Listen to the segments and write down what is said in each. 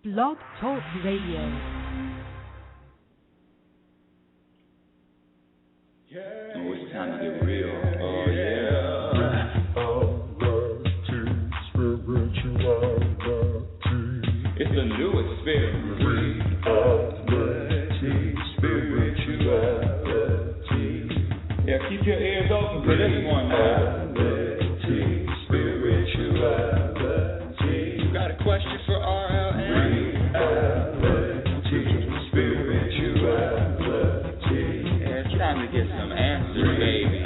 Blog Talk Radio. Oh, it's time to get real. Oh, yeah. It's the new experience. Yeah, keep your ears open for this one now. You got a question for RLN? Yeah, it's time to get some answers, baby.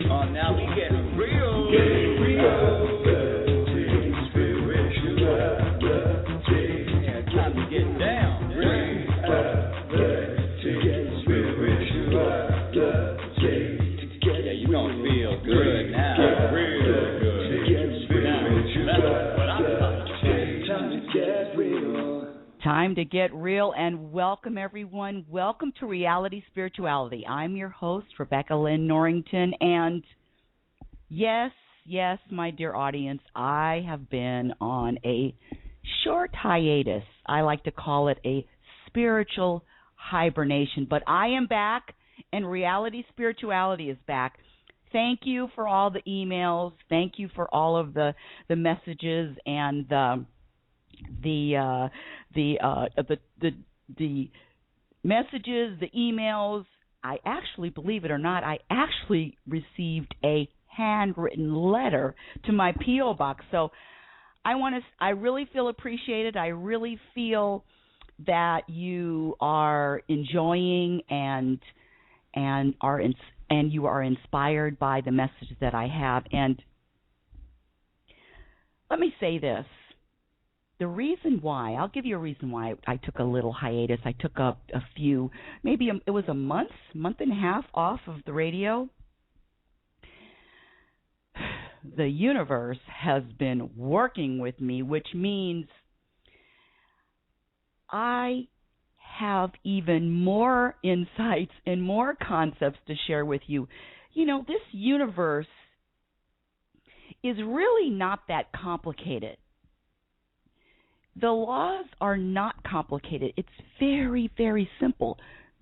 Oh, now we get real. Yeah, it's time to get down. Yeah, you gonna feel good now. Real good. That's what I'm talking about. Time to get real. Time to get real, and welcome everyone. Welcome to Reality Spirituality. I'm your host, Rebecca Lynn Norrington, and yes, my dear audience, I have been on a short hiatus. I like to call it a spiritual hibernation, but I am back, and Reality Spirituality is back. Thank you for all the emails. Thank you for all of the messages and the messages, the emails. I actually, believe it or not, I actually received a handwritten letter to my P.O. box. So I really feel appreciated. I really feel that you are enjoying and you are inspired by the message that I have. And let me say this. The reason why, I'll give you a reason why I took a little hiatus. I took a few, it was a month and a half off of the radio. The universe has been working with me, which means I have even more insights and more concepts to share with you. You know, this universe is really not that complicated. The laws are not complicated. It's very, very simple.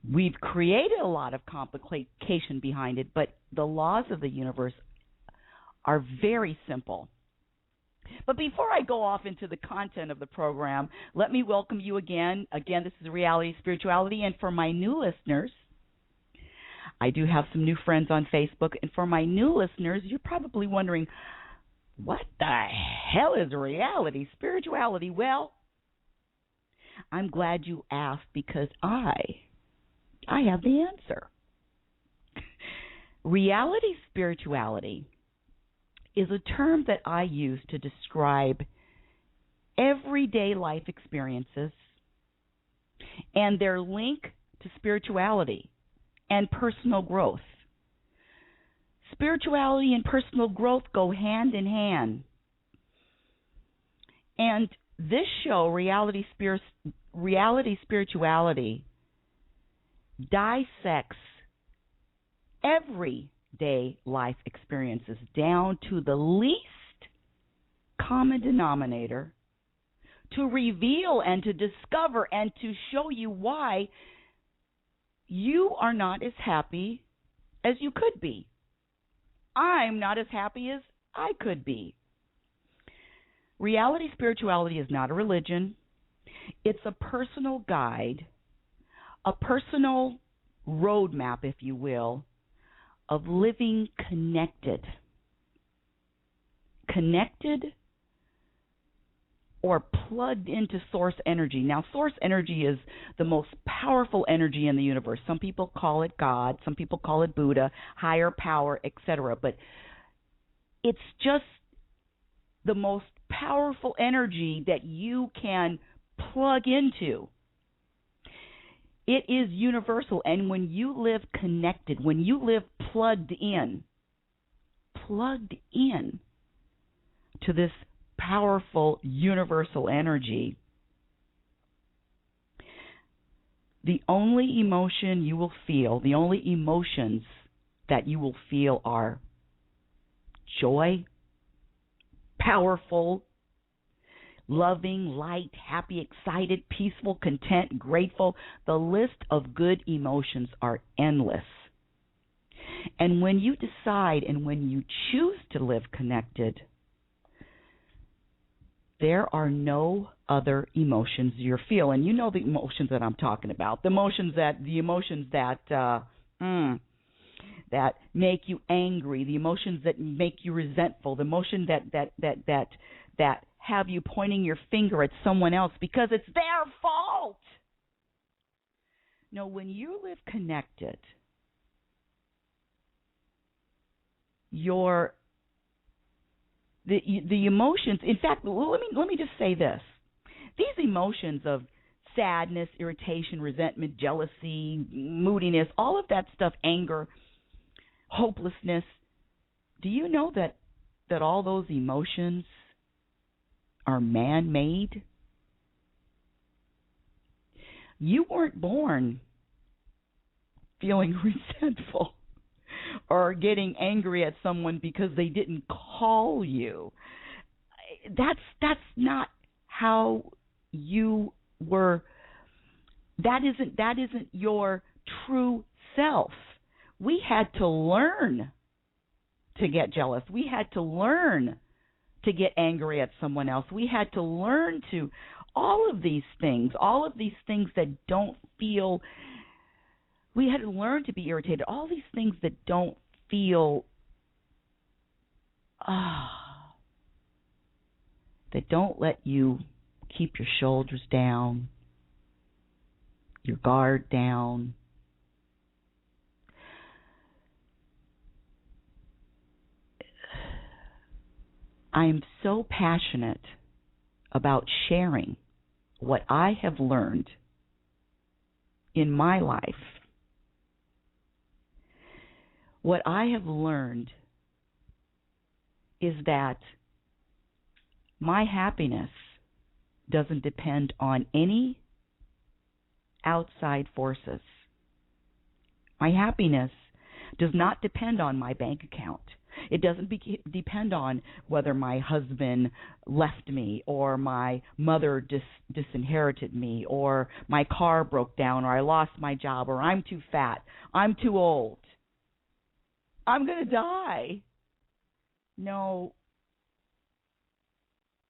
We've created a lot of complication behind it, but the laws of the universe are very simple. But before I go off into the content of the program, let me welcome you again. Again, this is Reality Spirituality, and for my new listeners, I do have some new friends on Facebook, and for my new listeners, you're probably wondering, what the hell is Reality Spirituality? Well, I'm glad you asked, because I have the answer. Reality Spirituality is a term that I use to describe everyday life experiences and their link to spirituality and personal growth. Spirituality and personal growth go hand in hand. And this show, Reality Spirituality, dissects everyday life experiences down to the least common denominator to reveal and to discover and to show you why you are not as happy as you could be. I'm not as happy as I could be. Reality Spirituality is not a religion. It's a personal guide, a personal roadmap, if you will, of living connected. Connected or plugged into source energy. Now, source energy is the most powerful energy in the universe. Some people call it God, some people call it Buddha, higher power, etc. But it's just the most powerful energy that you can plug into. It is universal, and when you live connected, when you live plugged in to this powerful universal energy, the only emotion you will feel, the only emotions that you will feel are joy, powerful, loving, light, happy, excited, peaceful, content, grateful. The list of good emotions are endless. And when you decide and when you choose to live connected, there are no other emotions you feel. And you know the emotions that I'm talking about. The emotions that make you angry, the emotions that make you resentful, the emotion that have you pointing your finger at someone else because it's their fault. No, when you live connected, the emotions. In fact, let me just say this: these emotions of sadness, irritation, resentment, jealousy, moodiness, all of that stuff, anger, hopelessness. Do you know that all those emotions are man-made? You weren't born feeling resentful or getting angry at someone because they didn't call you. That's not how you were. That isn't your true self. We had to learn to get jealous. We had to learn to get angry at someone else. We had to learn to all of these things that don't feel. We had to learn to be irritated. All these things that don't feel, that don't let you keep your shoulders down, your guard down. I am so passionate about sharing what I have learned in my life. What I have learned is that my happiness doesn't depend on any outside forces. My happiness does not depend on my bank account. It doesn't depend on whether my husband left me or my mother disinherited me or my car broke down or I lost my job or I'm too fat, I'm too old, I'm going to die. No.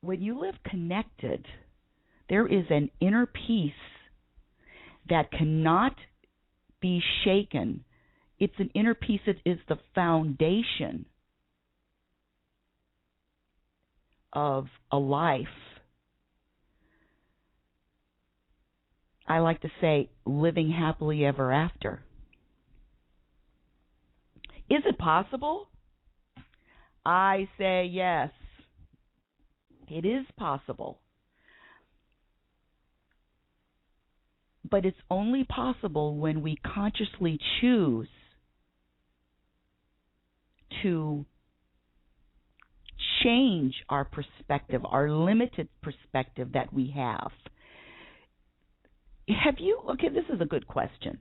When you live connected, there is an inner peace that cannot be shaken. It's an inner peace that is the foundation of a life. I like to say, living happily ever after. Is it possible? I say yes. It is possible. But it's only possible when we consciously choose to change our perspective, our limited perspective that we have. Okay, this is a good question.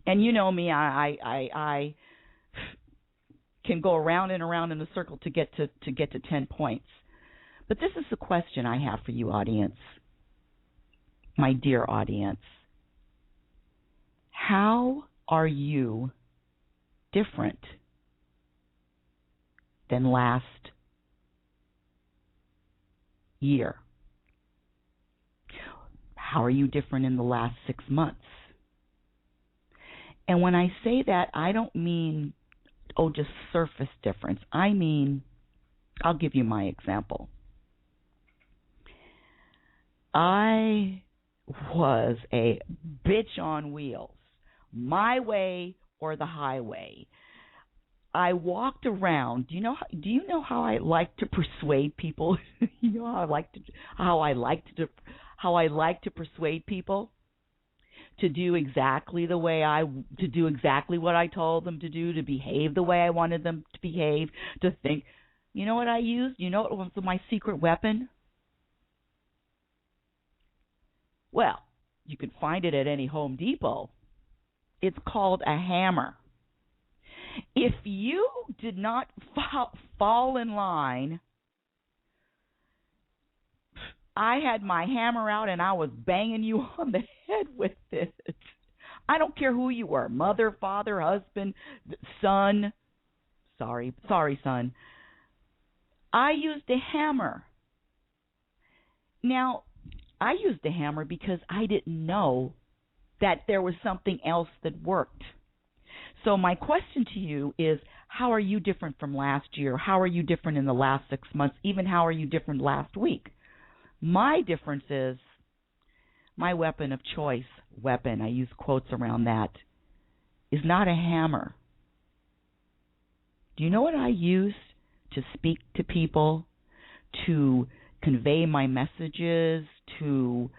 And you know me, I can go around and around in a circle to get to 10 points. But this is the question I have for you, audience, my dear audience. How are you different than last year? How are you different in the last 6 months? And when I say that, I don't mean, just surface difference. I mean, I'll give you my example. I was a bitch on wheels, my way or the highway. I walked around. Do you know how I like to persuade people? You know how I like to persuade people to do exactly what I told them to do, to behave the way I wanted them to behave, to think. You know what I used? You know what was my secret weapon? Well, you can find it at any Home Depot. It's called a hammer. If you did not fall in line, I had my hammer out and I was banging you on the head with it. I don't care who you were, mother, father, husband, son. Sorry, son. I used a hammer. Now, I used a hammer because I didn't know that there was something else that worked. So my question to you is, how are you different from last year? How are you different in the last 6 months? Even how are you different last week? My difference is my weapon of choice, I use quotes around that, is not a hammer. Do you know what I use to speak to people, to convey my messages, to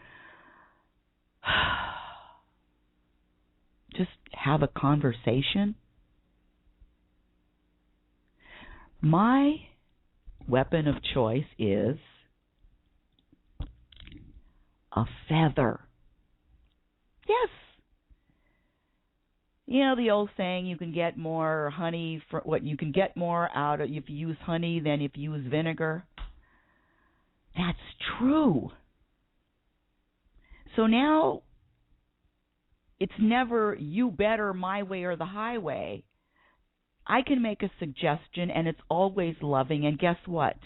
just have a conversation? My weapon of choice is a feather. Yes. You know the old saying, you can get more honey for what you can get more out of if you use honey than if you use vinegar. That's true. So now it's never you better, my way or the highway. I can make a suggestion and it's always loving, and guess what?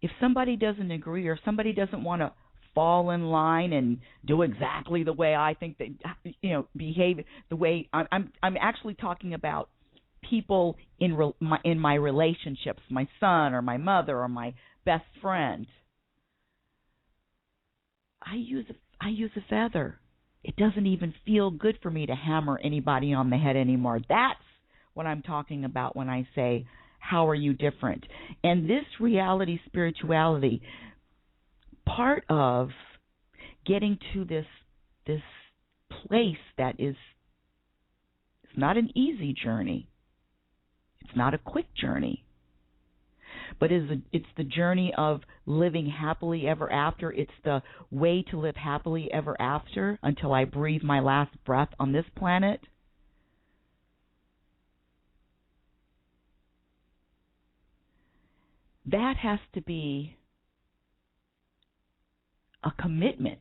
If somebody doesn't agree or somebody doesn't want to fall in line and do exactly the way I think they, behave the way I'm actually talking about people in my relationships, my son or my mother or my best friend. I use a feather. It doesn't even feel good for me to hammer anybody on the head anymore. That's what I'm talking about when I say, how are you different? And this reality spirituality, part of getting to this place that is, it's not an easy journey. It's not a quick journey. But it's the journey of living happily ever after. It's the way to live happily ever after until I breathe my last breath on this planet. That has to be a commitment.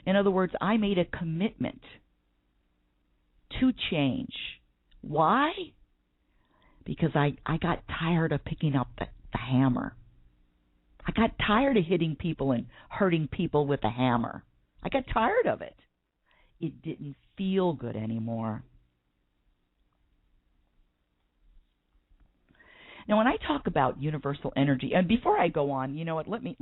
In other words, I made a commitment to change. Why? Because I got tired of picking up the hammer. I got tired of hitting people and hurting people with a hammer. I got tired of it. It didn't feel good anymore. Now, when I talk about universal energy, and before I go on, you know what? Let me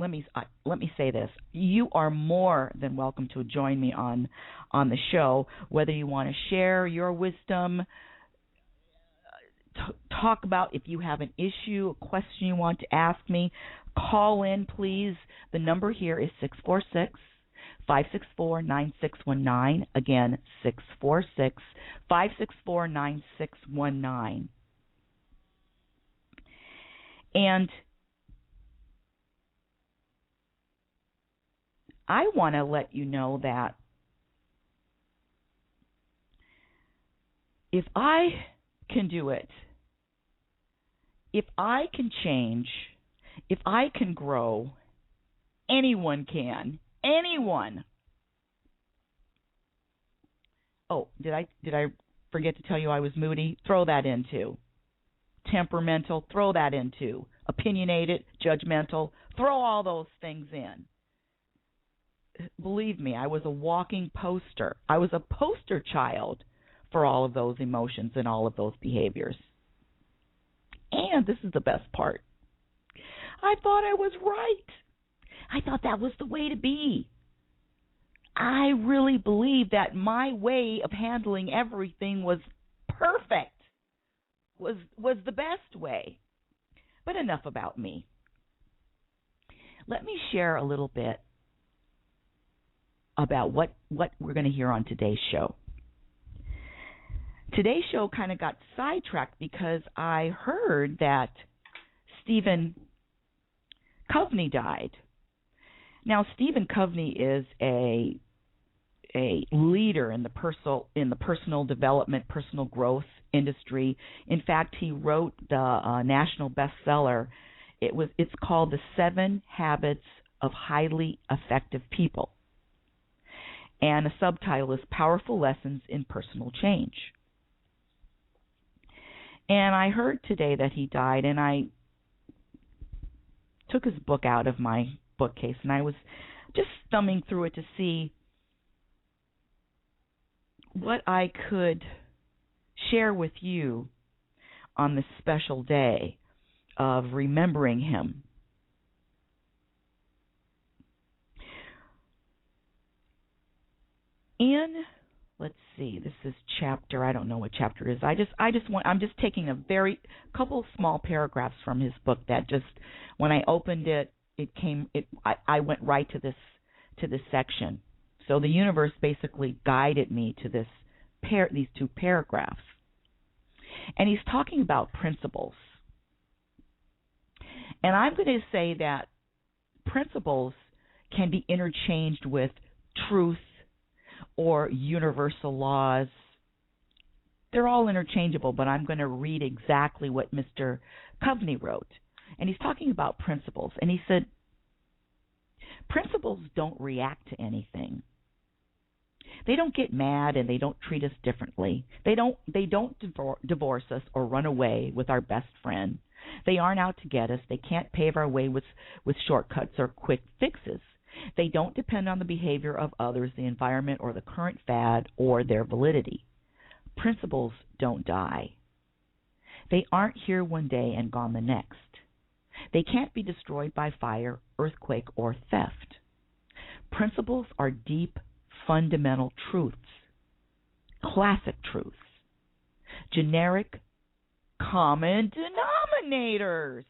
say this: you are more than welcome to join me on the show. Whether you want to share your wisdom, talk about if you have an issue, a question you want to ask me, call in, please. The number here is 646-564-9619. Again, 646-564-9619. And I want to let you know that if I can do it, if I can change, if I can grow, anyone can. Anyone. Oh, did I forget to tell you I was moody? Throw that in too. Temperamental, throw that in too. Opinionated, judgmental, throw all those things in. Believe me, I was a walking poster. I was a poster child for all of those emotions and all of those behaviors. And this is the best part. I thought I was right. I thought that was the way to be. I really believed that my way of handling everything was perfect. Was the best way. But enough about me. Let me share a little bit about what we're going to hear on today's show. Today's show kind of got sidetracked because I heard that Stephen Covey died. Now, Stephen Covey is a leader in the personal development, personal growth industry. In fact, he wrote the national bestseller. It's called The 7 Habits of Highly Effective People, and a subtitle is Powerful Lessons in Personal Change. And I heard today that he died, and I took his book out of my bookcase, and I was just thumbing through it to see what I could share with you on this special day of remembering him. Let's see, this is chapter, I don't know what chapter it is. I'm just taking a couple small paragraphs from his book that just, when I opened it, I went right to this section. So the universe basically guided me to these 2 paragraphs. And he's talking about principles. And I'm going to say that principles can be interchanged with truth or universal laws. They're all interchangeable, but I'm going to read exactly what Mr. Coveney wrote. And he's talking about principles. And he said, principles don't react to anything. They don't get mad, and they don't treat us differently. They don't divorce us or run away with our best friend. They aren't out to get us. They can't pave our way with shortcuts or quick fixes. They don't depend on the behavior of others, the environment, or the current fad, or their validity. Principles don't die. They aren't here one day and gone the next. They can't be destroyed by fire, earthquake, or theft. Principles are deep, fundamental truths, classic truths, generic, common denominators.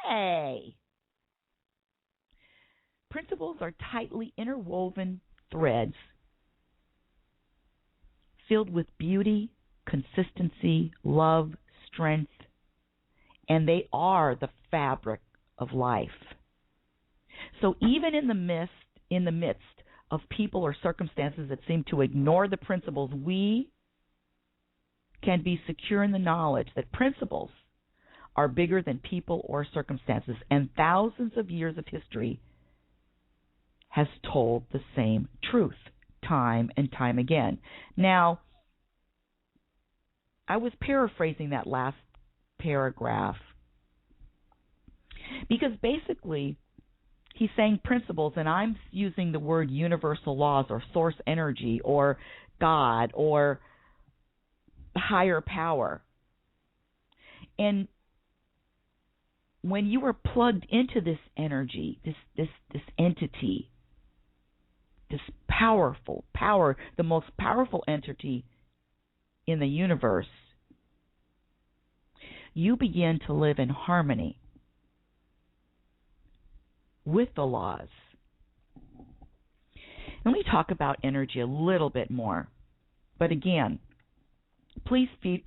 Hey! Principles are tightly interwoven threads filled with beauty, consistency, love, strength, and they are the fabric of life. So even in the midst of people or circumstances that seem to ignore the principles, we can be secure in the knowledge that principles are bigger than people or circumstances, and thousands of years of history has told the same truth time and time again. Now, I was paraphrasing that last paragraph because basically he's saying principles, and I'm using the word universal laws or source energy or God or higher power. And when you are plugged into this energy, this entity, this powerful power, the most powerful entity in the universe, you begin to live in harmony with the laws. Let me talk about energy a little bit more. But again, please feel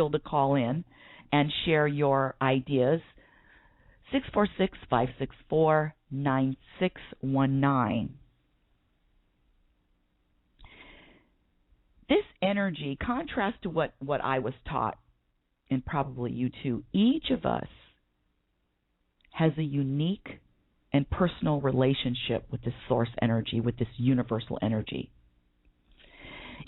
to call in and share your ideas. 646-564-9619. This energy, contrast to what I was taught, and probably you too, each of us has a unique and personal relationship with this source energy, with this universal energy.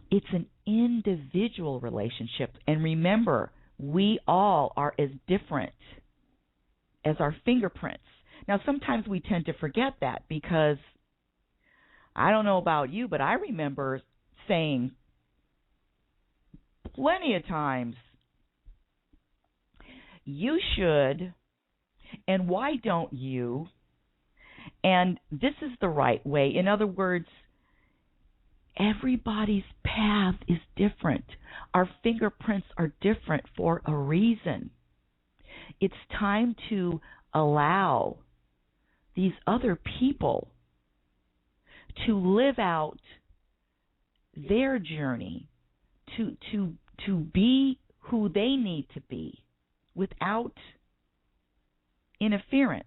It's an individual relationship. And remember, we all are as different as our fingerprints. Now, sometimes we tend to forget that because I don't know about you, but I remember saying plenty of times, you should, and why don't you? And this is the right way. In other words, everybody's path is different. Our fingerprints are different for a reason. It's time to allow these other people to live out their journey, to be who they need to be without interference.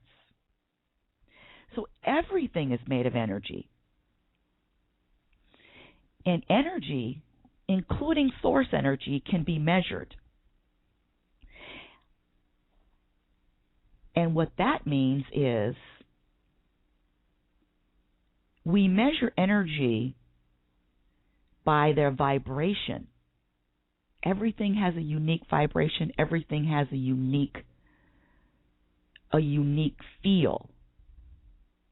So everything is made of energy. And energy, including source energy, can be measured. And what that means is we measure energy by their vibration. Everything has a unique vibration. Everything has a unique feel.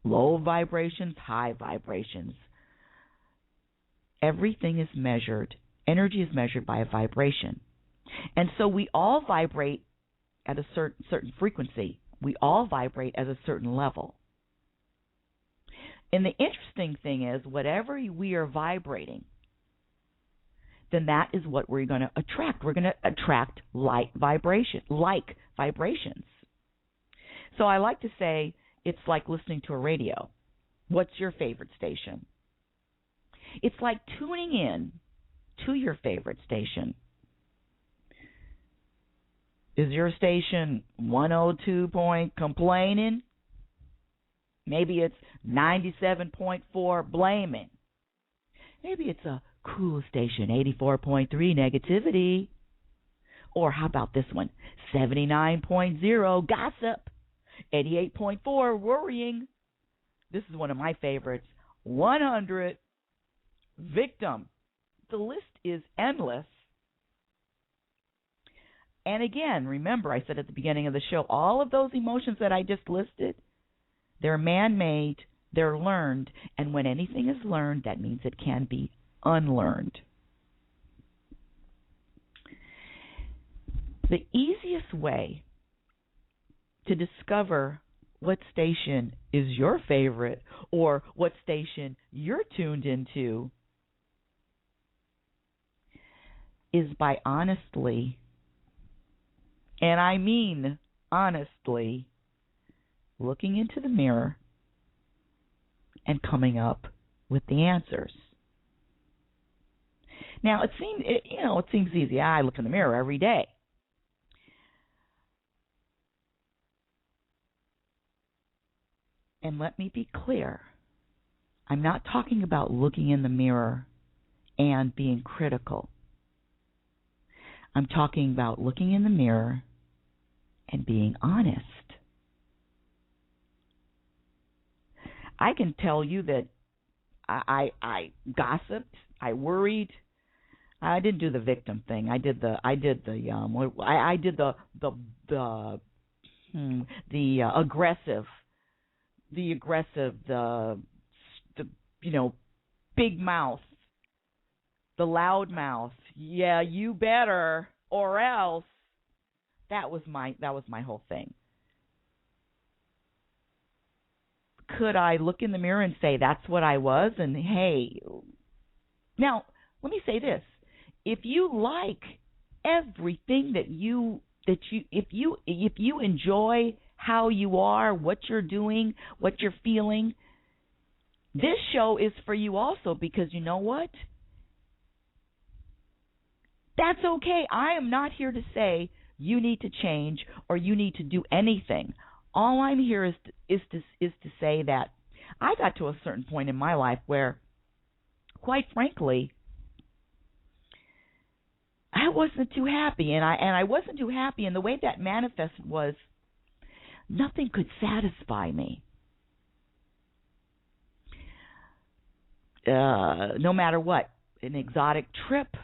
Low vibrations, high vibrations. Everything is measured. Energy is measured by a vibration. And so we all vibrate at a certain frequency. We all vibrate at a certain level. And the interesting thing is, whatever we are vibrating, then that is what we're going to attract. We're going to attract like vibrations. So I like to say it's like listening to a radio. What's your favorite station? It's like tuning in to your favorite station. Is your station 102 point complaining? Maybe it's 97.4 blaming. Maybe it's a cool station, 84.3 negativity. Or how about this one, 79.0 gossip, 88.4 worrying. This is one of my favorites, 100 victim. The list is endless. And again, remember I said at the beginning of the show, all of those emotions that I just listed, they're man-made, they're learned, and when anything is learned, that means it can be unlearned. The easiest way to discover what station is your favorite or what station you're tuned into is by honestly, and I mean honestly, looking into the mirror and coming up with the answers. Now, it seems easy. I look in the mirror every day. And let me be clear. I'm not talking about looking in the mirror and being critical. I'm talking about looking in the mirror and being honest. I can tell you that I gossiped, I worried. I didn't do the victim thing. I did the aggressive, the big mouth, the loud mouth. Yeah, you better or else. That was my whole thing. Could I look in the mirror and say that's what I was? And hey, now let me say this: if you like everything if you enjoy how you are, what you're doing, what you're feeling, this show is for you also, because you know what? That's okay. I am not here to say you need to change or you need to do anything. All I'm here is to say that I got to a certain point in my life where, quite frankly, I wasn't too happy, and I wasn't too happy, and the way that manifested was nothing could satisfy me. No matter what, an exotic trip,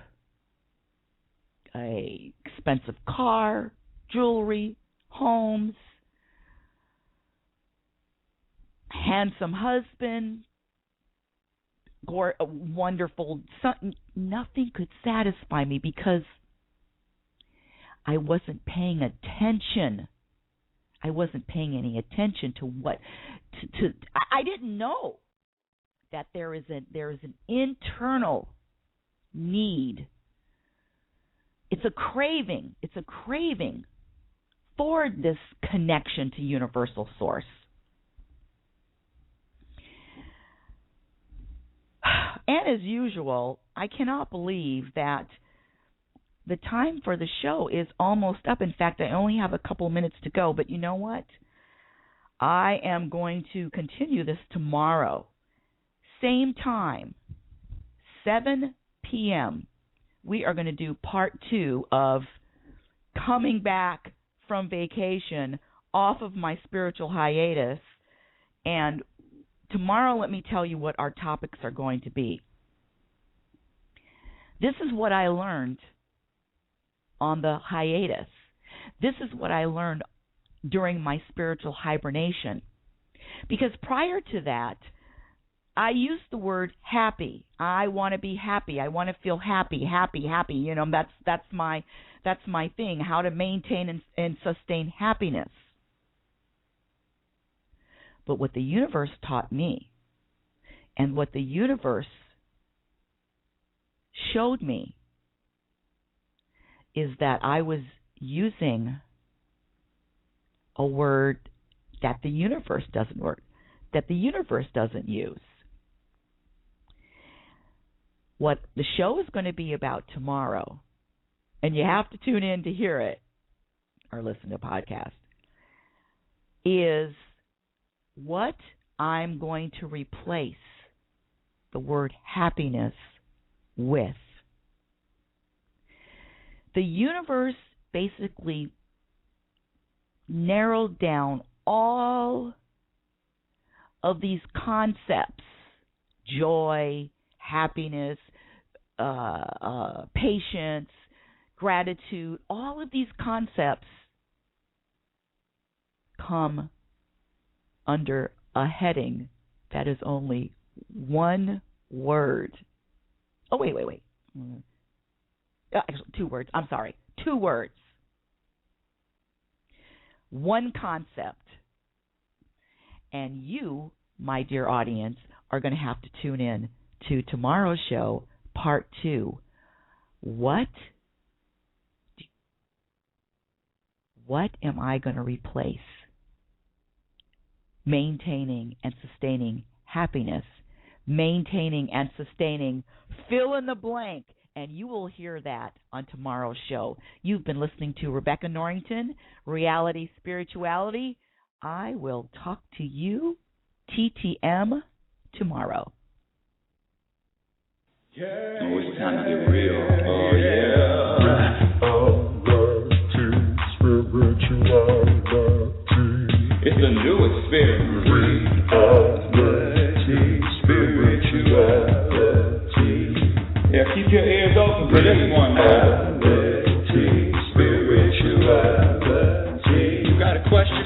a expensive car, jewelry, homes, handsome husband, a wonderful son. Nothing could satisfy me because I wasn't paying attention. I wasn't paying any attention to what I didn't know that there is an internal need. It's a craving. It's a craving for this connection to universal source. And as usual, I cannot believe that the time for the show is almost up. In fact, I only have a couple minutes to go. But you know what? I am going to continue this tomorrow. Same time, 7 p.m., we are going to do part 2 of coming back from vacation off of my spiritual hiatus. And tomorrow, let me tell you what our topics are going to be. This is what I learned on the hiatus. This is what I learned during my spiritual hibernation. Because prior to that, I used the word happy. I want to be happy. I want to feel happy. You know, that's my thing, how to maintain and sustain happiness. But what the universe taught me, and what the universe showed me, is that I was using a word that the universe doesn't use. What the show is going to be about tomorrow, and you have to tune in to hear it or listen to a podcast, is what I'm going to replace the word happiness with. The universe basically narrowed down all of these concepts: joy, happiness, patience, gratitude. All of these concepts come under a heading that is only one word. Oh, wait. Actually, 2 words. I'm sorry. 2 words. One concept. And you, my dear audience, are going to have to tune in to tomorrow's show, part 2. What am I going to replace maintaining and sustaining happiness, maintaining and sustaining fill in the blank? And you will hear that on tomorrow's show. You've been listening to Rebecca Norrington, Reality Spirituality. I will talk to you, TTM, tomorrow. Yeah. Oh, it's time to get real. Oh, yeah. Reality, spirituality. It's a new experience. Reality, spirituality. Yeah, keep your ears open for this one now. Reality, spirituality. You got a question?